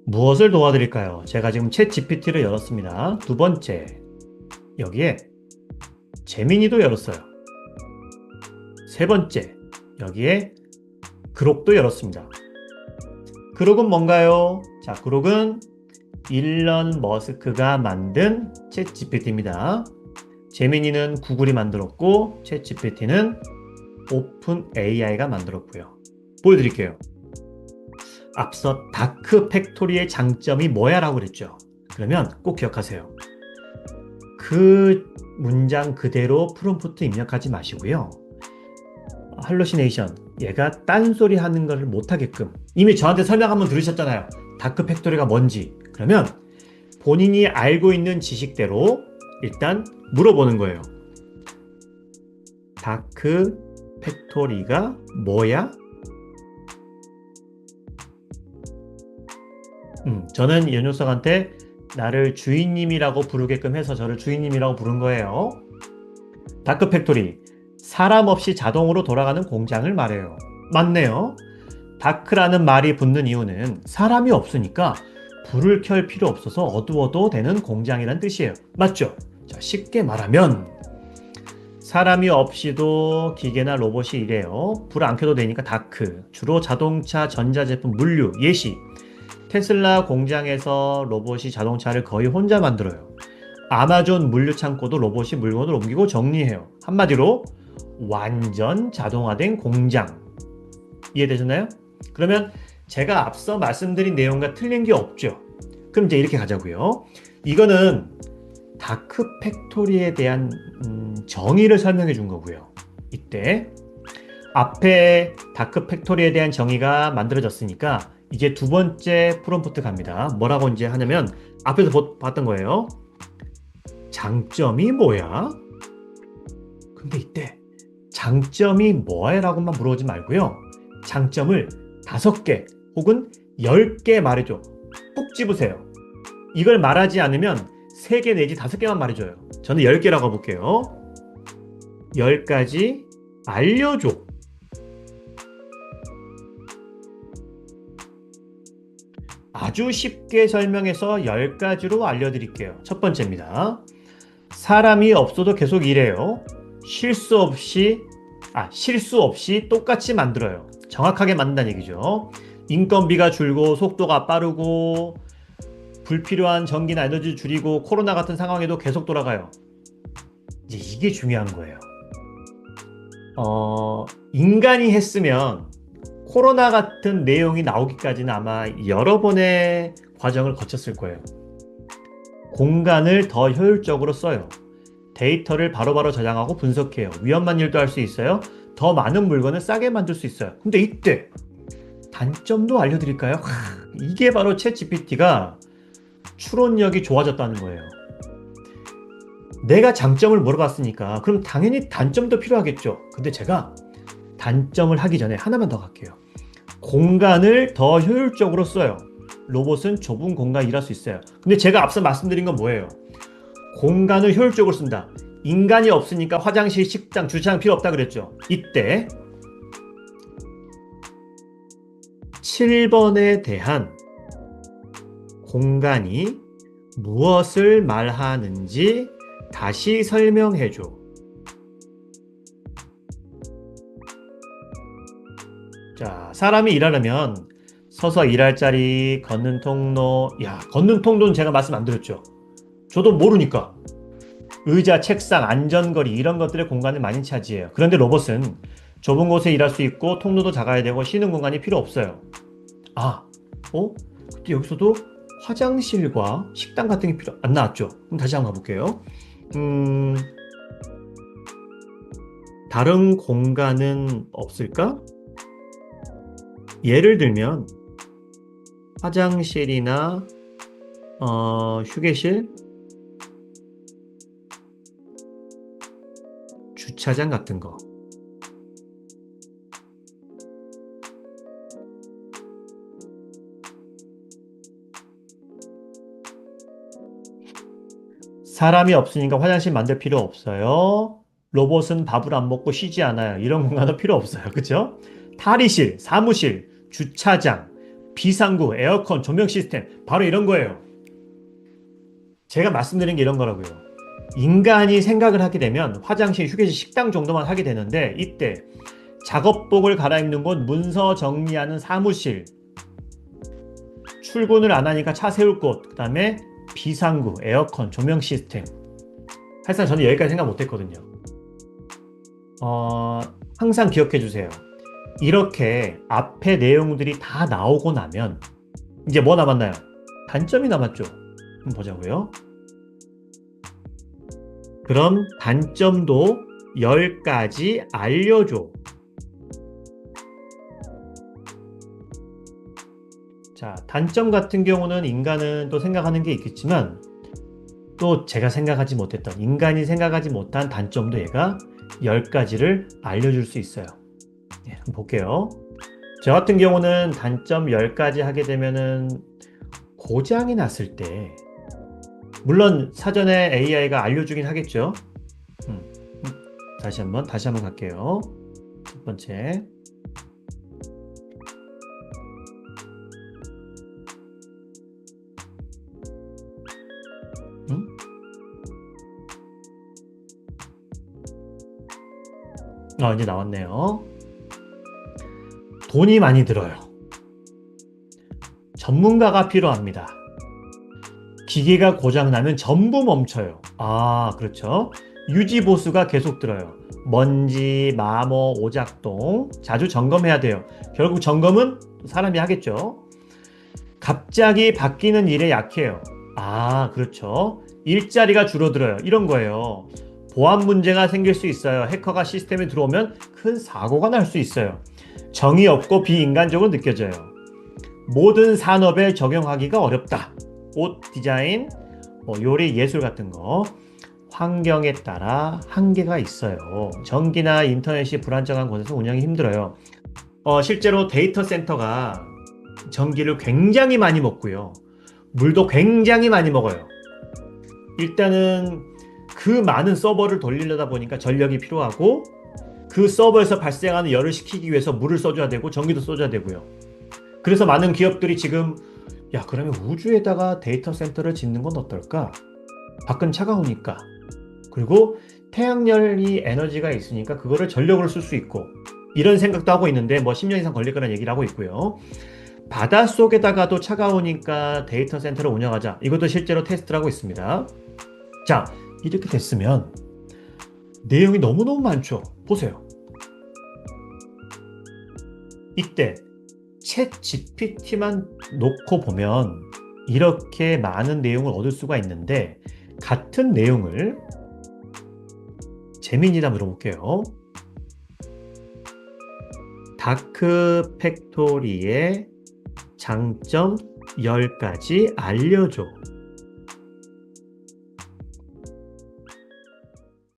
무엇을 도와드릴까요? 제가 지금 챗 GPT를 열었습니다. 두 번째, 여기에 제미니도 열었어요. 세 번째, 여기에 그록도 열었습니다. 그록은 뭔가요? 자, 그록은 일론 머스크가 만든 챗 GPT입니다. 제미니는 구글이 만들었고, 챗 GPT는 오픈 AI가 만들었고요. 보여드릴게요. 앞서 다크 팩토리의 장점이 뭐야? 라고 그랬죠. 그러면 꼭 기억하세요. 그 문장 그대로 프롬프트 입력하지 마시고요. 할로시네이션, 얘가 딴소리 하는 것을 못하게끔 이미 저한테 설명 한번 들으셨잖아요. 다크 팩토리가 뭔지. 그러면 본인이 알고 있는 지식대로 일단 물어보는 거예요. 다크 팩토리가 뭐야? 저는 이 녀석한테 나를 주인님이라고 부르게끔 해서 저를 주인님이라고 부른 거예요. 다크 팩토리, 사람 없이 자동으로 돌아가는 공장을 말해요. 맞네요. 다크라는 말이 붙는 이유는 사람이 없으니까 불을 켤 필요 없어서 어두워도 되는 공장이란 뜻이에요. 맞죠? 자, 쉽게 말하면 사람이 없이도 기계나 로봇이 일해요. 불 안 켜도 되니까 다크. 주로 자동차, 전자제품, 물류, 예시. 테슬라 공장에서 로봇이 자동차를 거의 혼자 만들어요. 아마존 물류 창고도 로봇이 물건을 옮기고 정리해요. 한마디로 완전 자동화된 공장. 이해되셨나요? 그러면 제가 앞서 말씀드린 내용과 틀린 게 없죠. 그럼 이제 이렇게 가자고요. 이거는 다크 팩토리에 대한 정의를 설명해 준 거고요. 이때 앞에 다크 팩토리에 대한 정의가 만들어졌으니까 이제 두 번째 프롬프트 갑니다. 뭐라고 이제 하냐면 앞에서 봤던 거예요. 장점이 뭐야? 근데 이때 장점이 뭐야? 라고만 물어보지 말고요. 장점을 5개 혹은 10개 말해줘. 푹 집으세요. 이걸 말하지 않으면 3개 내지 5개만 말해줘요. 저는 10개라고 볼게요. 10가지 알려줘. 아주 쉽게 설명해서 10가지로 알려드릴게요. 첫 번째입니다. 사람이 없어도 계속 일해요. 실수 없이 똑같이 만들어요. 정확하게 만든다는 얘기죠. 인건비가 줄고 속도가 빠르고 불필요한 전기나 에너지를 줄이고 코로나 같은 상황에도 계속 돌아가요. 이제 이게 중요한 거예요. 인간이 했으면 코로나 같은 내용이 나오기까지는 아마 여러 번의 과정을 거쳤을 거예요. 공간을 더 효율적으로 써요. 데이터를 바로바로 저장하고 분석해요. 위험한 일도 할 수 있어요. 더 많은 물건을 싸게 만들 수 있어요. 근데 이때 단점도 알려드릴까요? 이게 바로 챗 GPT가 추론력이 좋아졌다는 거예요. 내가 장점을 물어봤으니까 그럼 당연히 단점도 필요하겠죠. 근데 제가 단점을 하기 전에 하나만 더 갈게요. 공간을 더 효율적으로 써요. 로봇은 좁은 공간에 일할 수 있어요. 근데 제가 앞서 말씀드린 건 뭐예요? 공간을 효율적으로 쓴다. 인간이 없으니까 화장실, 식당, 주차장 필요 없다 그랬죠. 이때 7번에 대한 공간이 무엇을 말하는지 다시 설명해줘. 자, 사람이 일하려면 서서 일할 자리, 걷는 통로. 야, 걷는 통로는 제가 말씀 안 드렸죠. 저도 모르니까. 의자, 책상, 안전거리 이런 것들의 공간을 많이 차지해요. 그런데 로봇은 좁은 곳에 일할 수 있고 통로도 작아야 되고 쉬는 공간이 필요 없어요. 근데 여기서도 화장실과 식당 같은 게 안 나왔죠. 그럼 다시 한번 가볼게요. 다른 공간은 없을까? 예를 들면 화장실이나 휴게실, 주차장 같은 거. 사람이 없으니까 화장실 만들 필요 없어요. 로봇은 밥을 안 먹고 쉬지 않아요. 이런 공간은 필요 없어요. 그죠? 탈의실, 사무실, 주차장, 비상구, 에어컨, 조명 시스템 바로 이런 거예요. 제가 말씀드린 게 이런 거라고요. 인간이 생각을 하게 되면 화장실, 휴게실, 식당 정도만 하게 되는데 이때 작업복을 갈아입는 곳, 문서 정리하는 사무실, 출근을 안 하니까 차 세울 곳, 그 다음에 비상구, 에어컨, 조명 시스템. 사실상 저는 여기까지 생각 못 했거든요. 항상 기억해 주세요. 이렇게 앞에 내용들이 다 나오고 나면 이제 뭐 남았나요? 단점이 남았죠. 한번 보자고요. 그럼 단점도 10가지 알려줘. 자, 단점 같은 경우는 인간은 또 생각하는 게 있겠지만 또 제가 생각하지 못했던, 인간이 생각하지 못한 단점도 얘가 10가지를 알려줄 수 있어요. 네, 한번 볼게요. 저 같은 경우는 단점 10가지 하게 되면은 고장이 났을 때, 물론 사전에 AI가 알려주긴 하겠죠. 다시 한번 갈게요. 첫 번째. 이제 나왔네요. 돈이 많이 들어요. 전문가가 필요합니다. 기계가 고장나면 전부 멈춰요. 그렇죠. 유지 보수가 계속 들어요. 먼지, 마모, 오작동 자주 점검해야 돼요. 결국 점검은 사람이 하겠죠. 갑자기 바뀌는 일에 약해요. 그렇죠. 일자리가 줄어들어요. 이런 거예요. 보안 문제가 생길 수 있어요. 해커가 시스템에 들어오면 큰 사고가 날 수 있어요. 정의 없고 비인간적으로 느껴져요. 모든 산업에 적용하기가 어렵다. 옷 디자인, 요리, 예술 같은 거. 환경에 따라 한계가 있어요. 전기나 인터넷이 불안정한 곳에서 운영이 힘들어요. 실제로 데이터 센터가 전기를 굉장히 많이 먹고요. 물도 굉장히 많이 먹어요. 일단은 그 많은 서버를 돌리려다 보니까 전력이 필요하고 그 서버에서 발생하는 열을 식히기 위해서 물을 써줘야 되고 전기도 써줘야 되고요. 그래서 많은 기업들이 지금 그러면 우주에다가 데이터 센터를 짓는 건 어떨까? 밖은 차가우니까. 그리고 태양열이 에너지가 있으니까 그거를 전력으로 쓸 수 있고 이런 생각도 하고 있는데 10년 이상 걸릴 거라는 얘기를 하고 있고요. 바닷속에다가도 차가우니까 데이터 센터를 운영하자. 이것도 실제로 테스트를 하고 있습니다. 자, 이렇게 됐으면 내용이 너무너무 많죠. 보세요. 이때 챗 GPT만 놓고 보면 이렇게 많은 내용을 얻을 수가 있는데 같은 내용을 재민이다 물어볼게요. 다크 팩토리의 장점 10가지 알려줘.